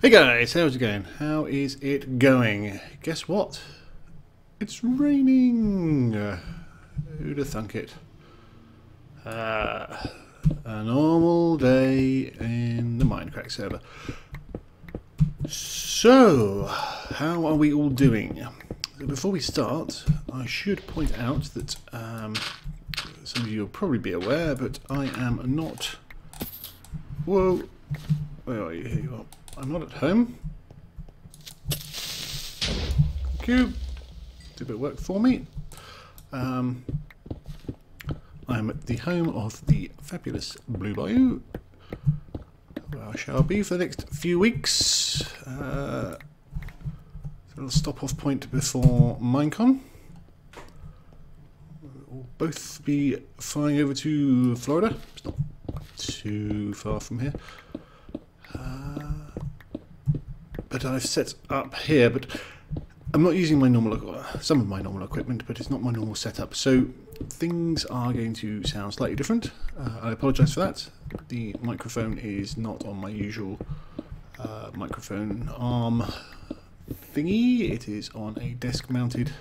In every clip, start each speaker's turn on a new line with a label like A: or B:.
A: Hey guys, how's it going? How is it going? Guess what? It's raining! Who'd have thunk it? A normal day in the Mindcrack server. So, how are we all doing? Before we start, I should point out that some of you will probably be aware, but I am not... Whoa! Where are you? Here you are. I'm not at home. Thank you. Did a bit of work for me. I'm at the home of the fabulous Blue Bayou, where I shall be for the next few weeks. A little stop-off point before Minecon. We'll both be flying over to Florida. It's not too far from here. But I've set up here, but I'm not using my normal, some of my normal equipment, but it's not my normal setup. So things are going to sound slightly different. I apologise for that. The microphone is not on my usual microphone arm thingy. It is on a desk-mounted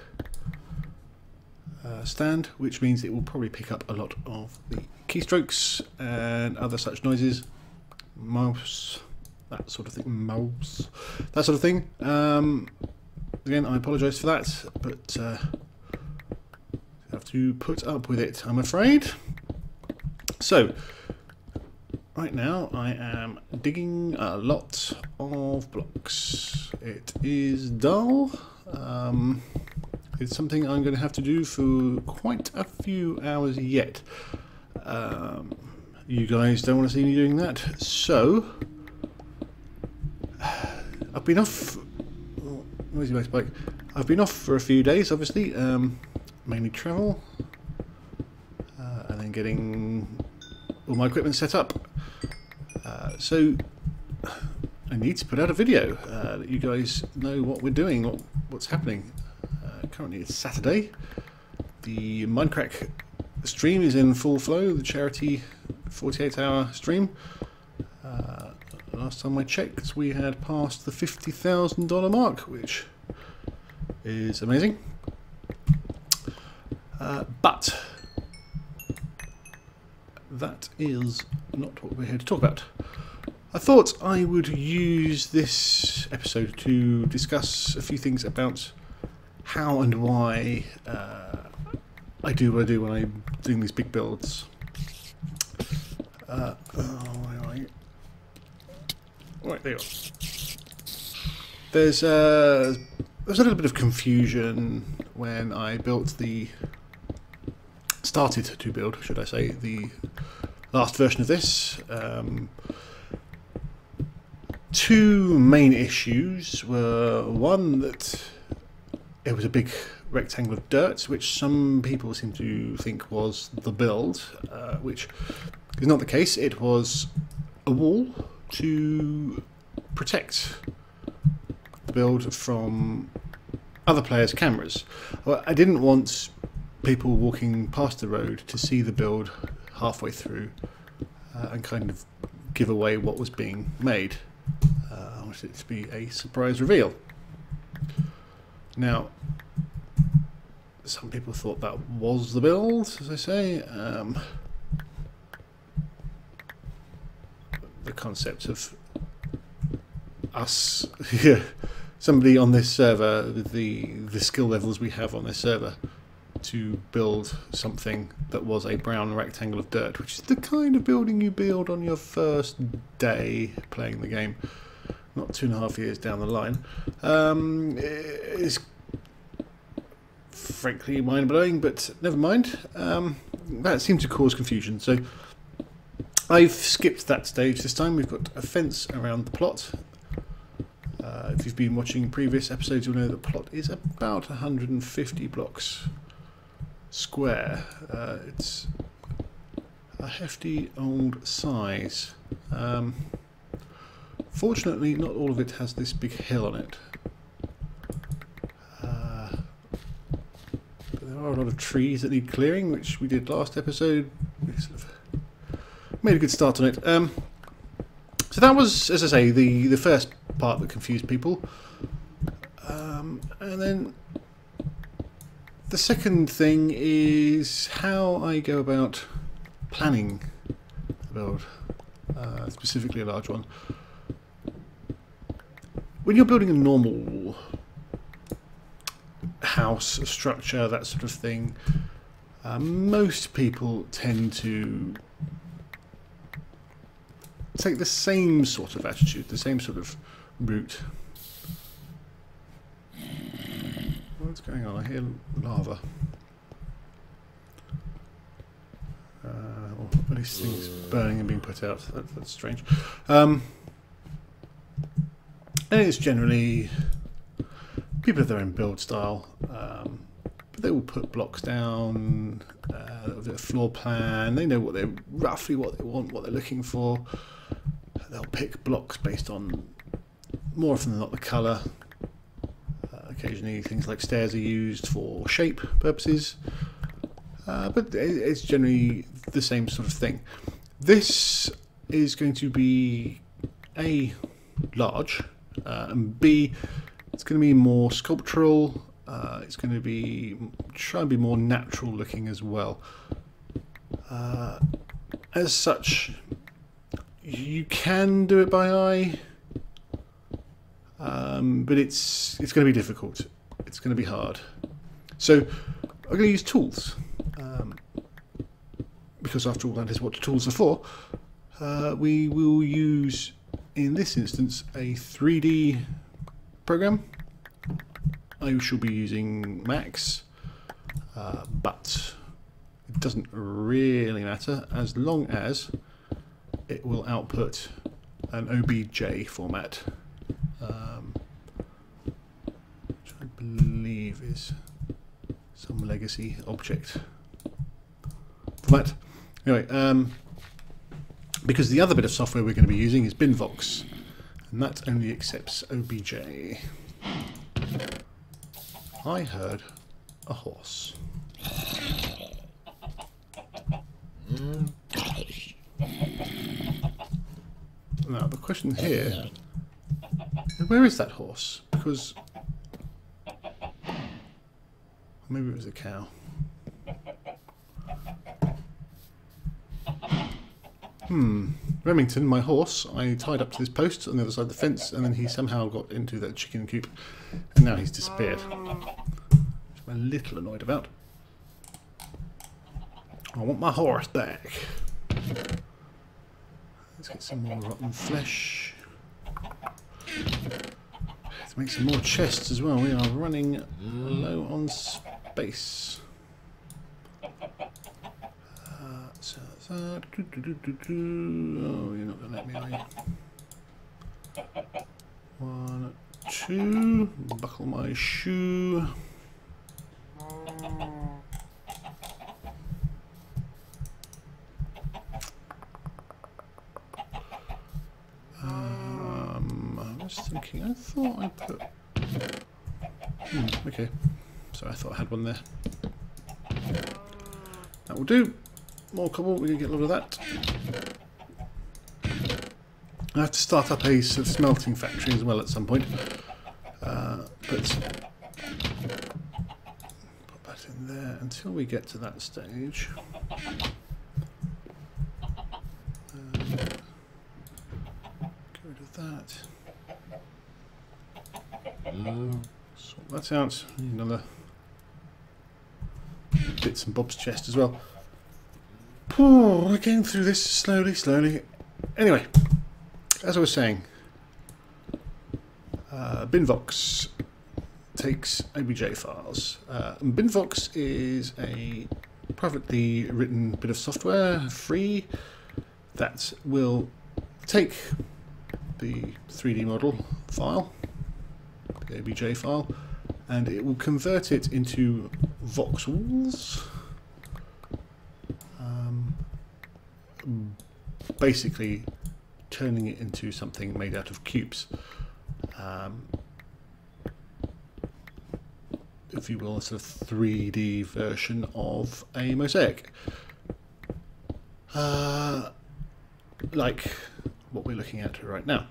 A: stand, which means it will probably pick up a lot of the keystrokes and other such noises. Mouse. That sort of thing, mouse, that sort of thing. Again, I apologise for that, but have to put up with it, I'm afraid. So, right now I am digging a lot of blocks. It is dull. It's something I'm going to have to do for quite a few hours yet. You guys don't want to see me doing that, so I've been off. Where's your bike? I've been off for a few days, obviously, mainly travel, and then getting all my equipment set up. So I need to put out a video that you guys know what we're doing, what's happening. Currently it's Saturday. The Mindcrack stream is in full flow. The charity 48-hour stream. Last time I checked, we had passed the $50,000 mark, which is amazing. But that is not what we're here to talk about. I thought I would use this episode to discuss a few things about how and why I do what I do when I'm doing these big builds. Right, there you are. There's a little bit of confusion when I started to build, should I say, the last version of this. Two main issues were, one, that it was a big rectangle of dirt, which some people seem to think was the build, which is not the case. It was a wall to protect the build from other players' cameras. Well, I didn't want people walking past the road to see the build halfway through and kind of give away what was being made. I wanted it to be a surprise reveal. Now, some people thought that was the build, as I say. The concept of us, somebody on this server, with the skill levels we have on this server, to build something that was a brown rectangle of dirt, which is the kind of building you build on your first day playing the game, not 2.5 years down the line, is frankly mind-blowing, but never mind. That seemed to cause confusion, so I've skipped that stage this time. We've got a fence around the plot. If you've been watching previous episodes, you'll know the plot is about 150 blocks square. It's a hefty old size. Fortunately, not all of it has this big hill on it. But there are a lot of trees that need clearing, which we did last episode. We sort of made a good start on it. So that was, as I say, the first part that confused people. And then the second thing is how I go about planning the build, specifically a large one. When you're building a normal house, a structure, that sort of thing, most people tend to take the same sort of attitude, the same sort of route. What's going on? I hear lava. Or at least things burning and being put out. That's strange. And it's generally people have their own build style. But they will put blocks down, a floor plan. They know roughly what they want, what they're looking for. They'll pick blocks based on, more often than not, the colour. Occasionally things like stairs are used for shape purposes, but it's generally the same sort of thing. This is going to be A, large, and B, it's going to be more sculptural. It's going to be try and be more natural looking as well. As such, you can do it by eye. But it's going to be difficult. It's going to be hard. So I'm going to use tools, because after all that is what the tools are for. We will use, in this instance, a 3D program. I shall be using Max, but it doesn't really matter as long as it will output an OBJ format. Which I believe is some legacy object format. Anyway, because the other bit of software we're going to be using is Binvox, and that only accepts OBJ. I heard a horse. Now the question here, where is that horse? Because maybe it was a cow. Remington, my horse, I tied up to this post on the other side of the fence, and then he somehow got into that chicken coop, and now he's disappeared. Which I'm a little annoyed about. I want my horse back. Let's get some more rotten flesh. Let's make some more chests as well. We are running low on space. Oh, you're not going to let me, are you? 1, 2, buckle my shoe. I was thinking, I thought I put... okay, so I thought I had one there. That will do. More cobble, we can get a lot of that. I have to start up a sort of smelting factory as well at some point. But put that in there until we get to that stage. Get rid of that. Sort that out. Need another bits and bobs chest as well. We're getting through this slowly. Anyway, as I was saying, Binvox takes OBJ files. Binvox is a privately written bit of software, free, that will take the 3D model file, the OBJ file, and it will convert it into voxels. Basically turning it into something made out of cubes, if you will, a sort of 3D version of a mosaic, like what we're looking at right now.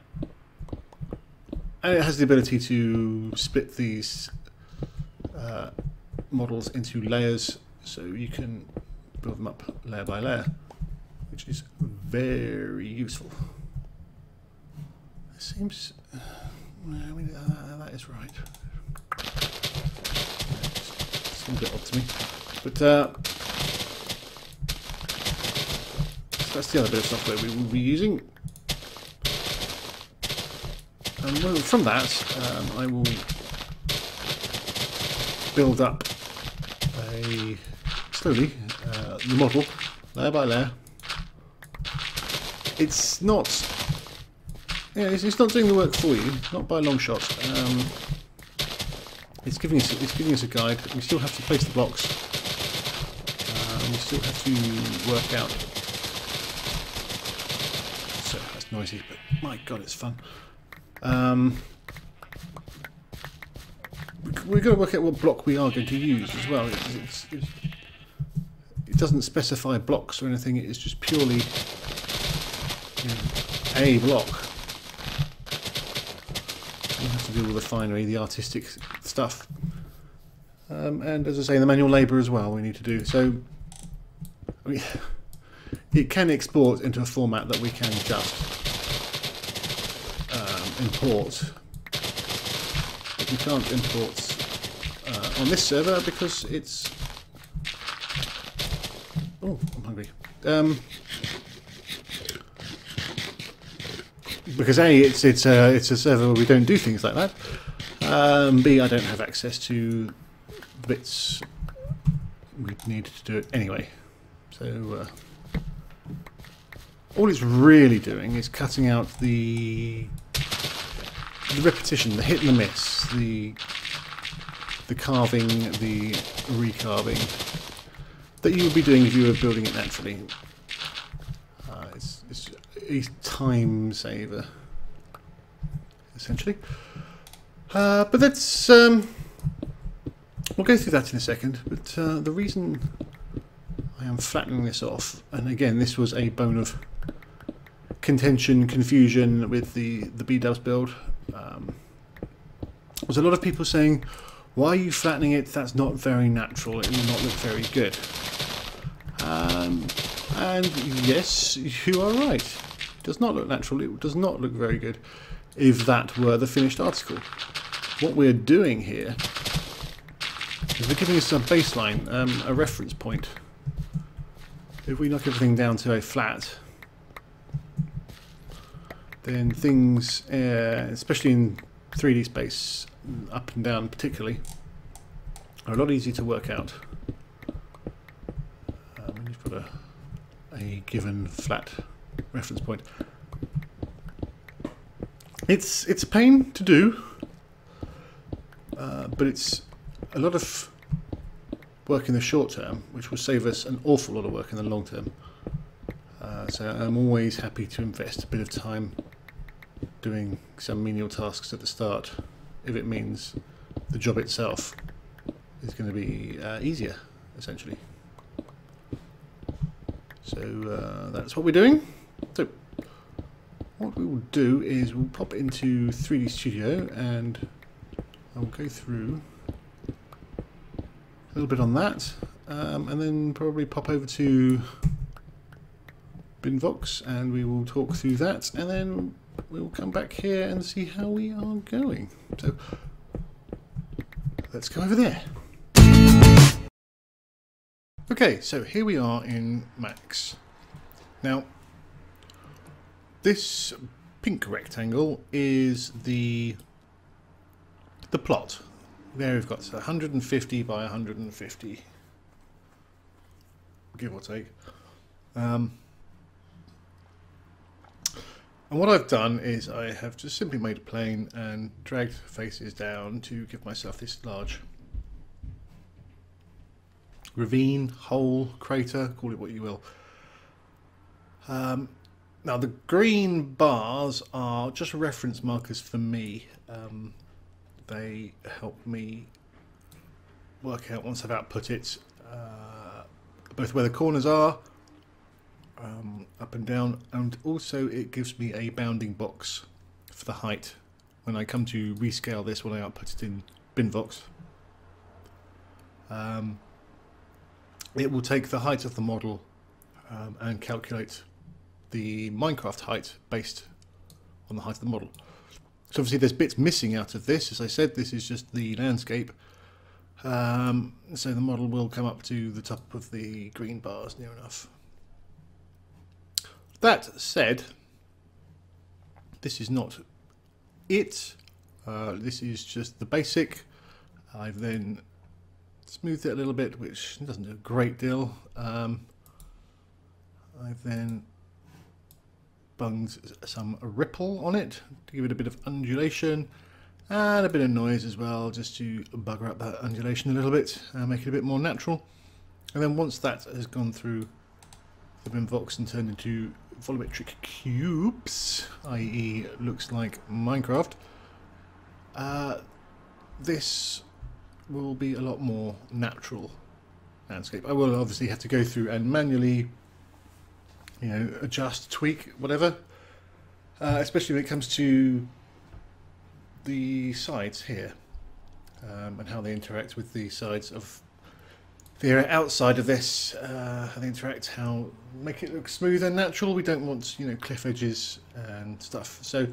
A: And it has the ability to split these models into layers, so you can build them up layer by layer, which is very useful. It seems... I mean, that is right. It's a bit odd to me. But so that's the other bit of software we will be using. And well, from that, I will build up slowly the model, layer by layer. It's not, it's not doing the work for you, not by a long shot. It's giving us a guide. We still have to place the blocks. We still have to work out. So that's noisy, but my God, it's fun. We've got to work out what block we are going to use as well. It doesn't specify blocks or anything. It's just purely a block. You have to do all the finery, the artistic stuff, and as I say, the manual labour as well. We need to do so. I mean, it can export into a format that we can just import. But we can't import on this server because it's... Oh, I'm hungry. Because A, it's a server where we don't do things like that. B, I don't have access to the bits we need to do it anyway. So all it's really doing is cutting out the repetition, the hit and the miss, the carving, the recarving that you would be doing if you were building it naturally. It's a time saver, essentially. But that's we'll go through that in a second. But the reason I am flattening this off, and again, this was a bone of contention, confusion with the B-dubs build. There's a lot of people saying, why are you flattening it? That's not very natural. It will not look very good. And yes, you are right. It does not look natural. It does not look very good if that were the finished article. What we're doing here is we're giving us a baseline, a reference point. If we knock everything down to a flat, then things, especially in 3D space, up and down particularly, are a lot easier to work out. When you've got a given flat reference point. It's a pain to do, but it's a lot of work in the short term, which will save us an awful lot of work in the long term. So I'm always happy to invest a bit of time doing some menial tasks at the start if it means the job itself is going to be easier, essentially. So that's what we're doing. So what we will do is we'll pop it into 3D Studio and I'll go through a little bit on that, and then probably pop over to Binvox and we will talk through that, and then we'll come back here and see how we are going. So let's go over there. Okay, so here we are in Max. Now, this pink rectangle is the plot. There we've got 150 by 150, give or take. And what I've done is I have just simply made a plane and dragged faces down to give myself this large ravine, hole, crater, call it what you will. Now the green bars are just reference markers for me. They help me work out, once I've output it, both where the corners are, up and down, and also it gives me a bounding box for the height when I come to rescale this, when I output it in Binvox, it will take the height of the model and calculate the Minecraft height based on the height of the model. So obviously there's bits missing out of this. As I said, this is just the landscape. So the model will come up to the top of the green bars near enough. That said, this is not it. This is just the basic. I've then smoothed it a little bit, which doesn't do a great deal. I've then bunged some ripple on it to give it a bit of undulation and a bit of noise as well, just to bugger up that undulation a little bit and make it a bit more natural. And then once that has gone through the Binvox and turned into volumetric cubes, i.e. looks like Minecraft, this will be a lot more natural landscape. I will obviously have to go through and manually, you know, adjust, tweak, whatever, especially when it comes to the sides here, and how they interact with the sides of the area outside of this, how they interact, how make it look smooth and natural. We don't want, you know, cliff edges and stuff. So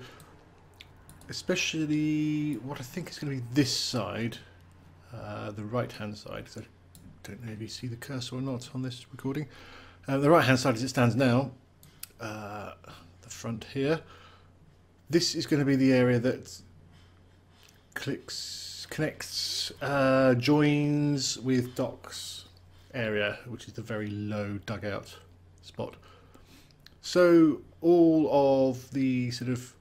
A: especially what I think is going to be this side, the right hand side, because I don't know if you see the cursor or not on this recording. The right hand side as it stands now, the front here, this is going to be the area that connects, joins with docks area, which is the very low dugout spot. So all of the sort of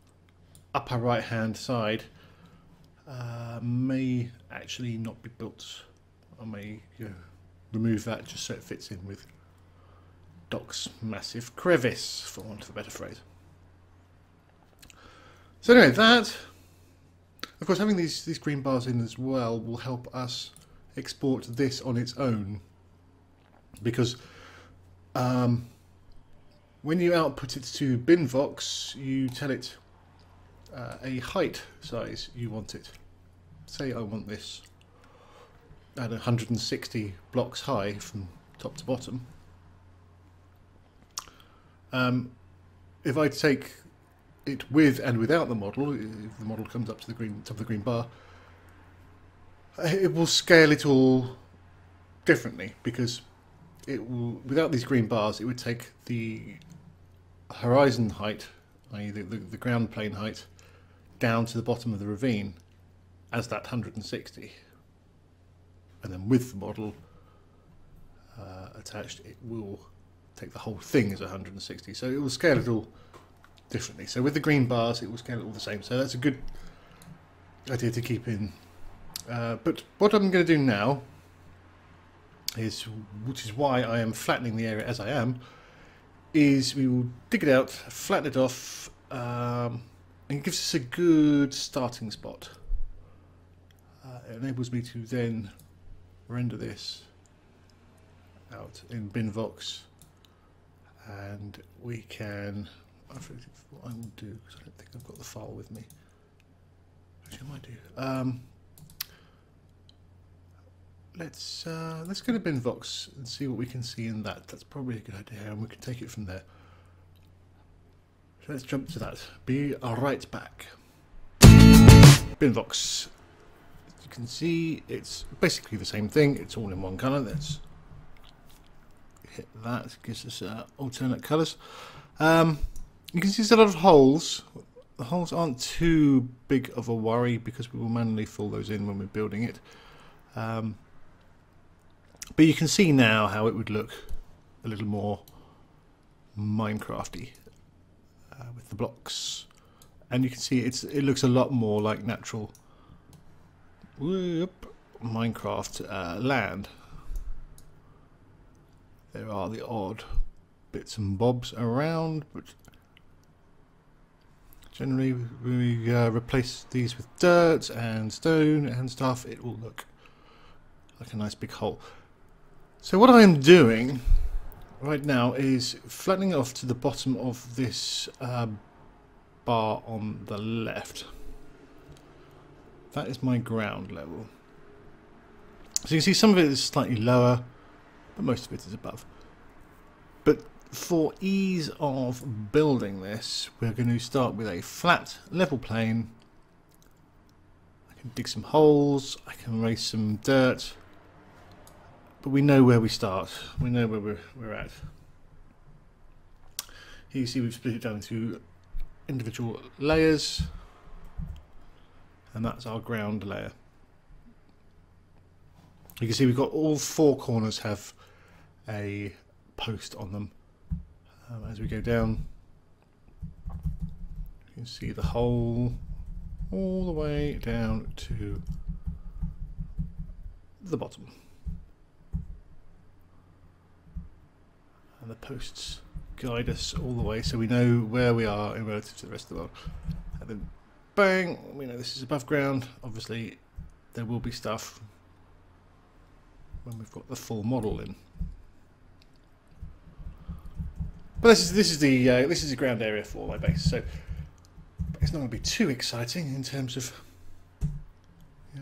A: upper right hand side may actually not be built. I may remove that just so it fits in with Doc's massive crevice, for want of a better phrase. So anyway, that, of course, having these green bars in as well will help us export this on its own, because when you output it to Binvox, you tell it a height size you want it. Say I want this at 160 blocks high from top to bottom. If I take it with and without the model, if the model comes up to the top of the green bar, it will scale it all differently, because it will, without these green bars, it would take the horizon height, i.e. the ground plane height, down to the bottom of the ravine as that 160, and then with the model attached, it will take the whole thing as 160, so it will scale it all differently. So with the green bars, it will scale it all the same, so that's a good idea to keep in. But what I'm going to do now is, which is why I am flattening the area as I am, is we will dig it out, flatten it off, and it gives us a good starting spot. It enables me to then render this out in Binvox, and we can, I think what I will do, because I don't think I've got the file with me, actually I might do, let's go to Binvox and see what we can see in that. That's probably a good idea, and we can take it from there. So let's jump to that. Be right back. Binvox. As you can see, it's basically the same thing. It's all in one colour. Let's hit that. Gives us alternate colours. You can see there's a lot of holes. The holes aren't too big of a worry, because we will manually fill those in when we're building it. But you can see now how it would look a little more Minecrafty with the blocks, and you can see it looks a lot more like natural Minecraft land. There are the odd bits and bobs around, but generally we replace these with dirt and stone and stuff, it will look like a nice big hole. So what I am doing right now is flattening off to the bottom of this bar on the left. That is my ground level. So you can see some of it is slightly lower, but most of it is above. But for ease of building this, we're going to start with a flat, level plane. I can dig some holes, I can raise some dirt, but we know where we start. We know where we're at. Here you see we've split it down into individual layers, and that's our ground layer. You can see we've got all four corners have a post on them. As we go down, you can see the hole all the way down to the bottom. And the posts guide us all the way so we know where we are in relative to the rest of the world. And then bang, we know this is above ground. Obviously there will be stuff when we've got the full model in. But this is the ground area for my base, so it's not going to be too exciting in terms of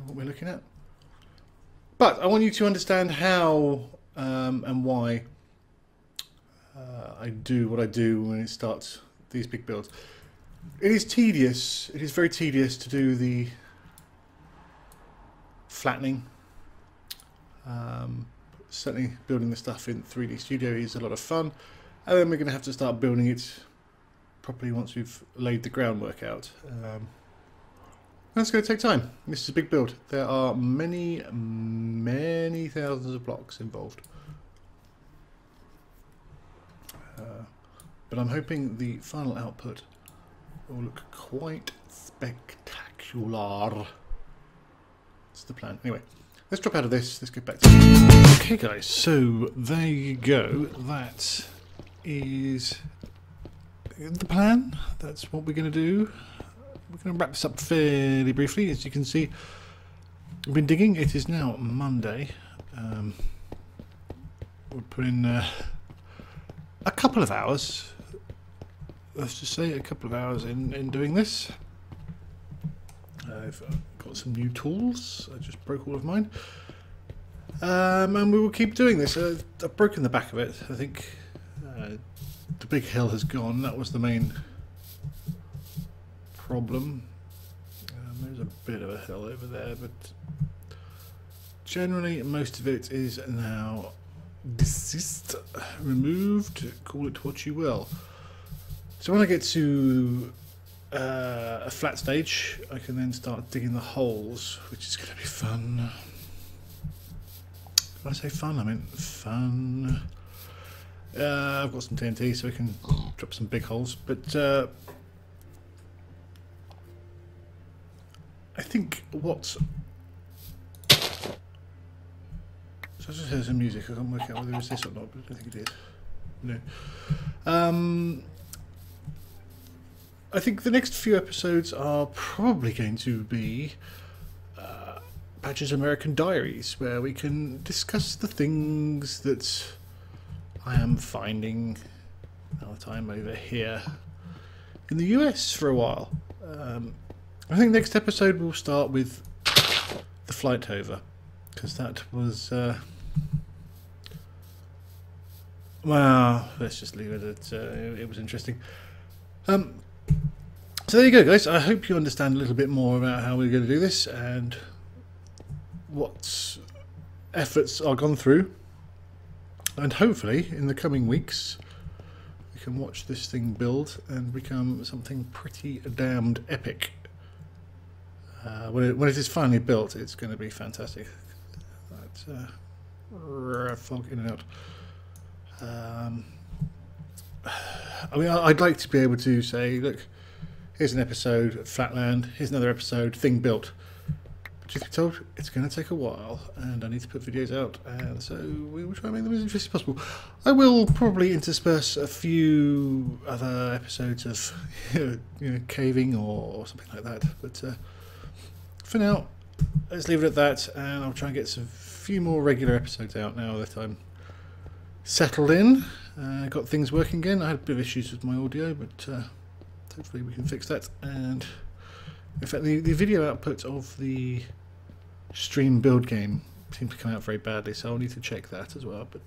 A: what we're looking at. But I want you to understand how and why I do what I do when it starts these big builds. It is tedious. It is very tedious to do the flattening. Certainly building the stuff in 3D Studio is a lot of fun. And then we're going to have to start building it properly once we've laid the groundwork out. That's going to take time. This is a big build. There are many, many thousands of blocks involved. But I'm hoping the final output will look quite spectacular. That's the plan. Anyway, let's drop out of this. Let's get back to it. Okay, guys. So there you go. That is the plan. That's what we're going to do. We're going to wrap this up fairly briefly. As you can see, we've been digging. It is now Monday. We'll put in a couple of hours. Let's just say a couple of hours in doing this. I've got some new tools. I just broke all of mine. And we will keep doing this. I've broken the back of it, I think. The big hill has gone. That was the main problem. There's a bit of a hill over there, but generally most of it is now deceased, removed, call it what you will. So when I get to a flat stage, I can then start digging the holes, which is going to be fun. When I say fun, I mean fun. I've got some TNT, so we can drop some big holes, but I think what's... So I just heard some music. I can't work out whether it was this or not, but I don't think it is. No. I think the next few episodes are probably going to be Badger's American Diaries, where we can discuss the things that I am finding now that I'm over here in the US for a while. I think next episode we'll start with the flight over, because that was well, let's just leave it at it was interesting. So there you go, guys. I hope you understand a little bit more about how we're going to do this and what efforts are gone through. And hopefully, in the coming weeks, we can watch this thing build and become something pretty damned epic. When it is finally built, it's going to be fantastic. Fog in and out. I mean, I'd like to be able to say, look, here's an episode, Flatland, here's another episode, thing built. But truth be told, it's going to take a while, and I need to put videos out, and so we will try and make them as interesting as possible. I will probably intersperse a few other episodes of caving or something like that, but for now, let's leave it at that, and I'll try and get some few more regular episodes out now that I'm settled in. Got things working again. I had a bit of issues with my audio, but hopefully we can fix that and In fact, the video output of the stream build game seems to come out very badly, so I'll need to check that as well. But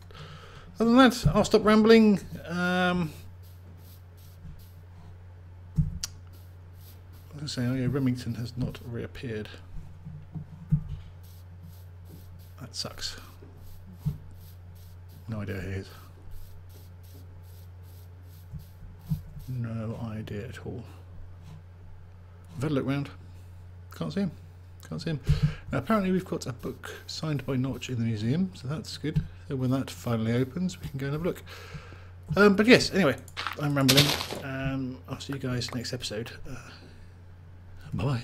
A: other than that, I'll stop rambling. I was going to say, oh yeah, Remington has not reappeared. That sucks. No idea who he is. No idea at all. I've had a look round. Can't see him. Can't see him. Now apparently we've got a book signed by Notch in the museum, so that's good. So when that finally opens, we can go and have a look. But yes, anyway, I'm rambling. I'll see you guys next episode. Bye-bye.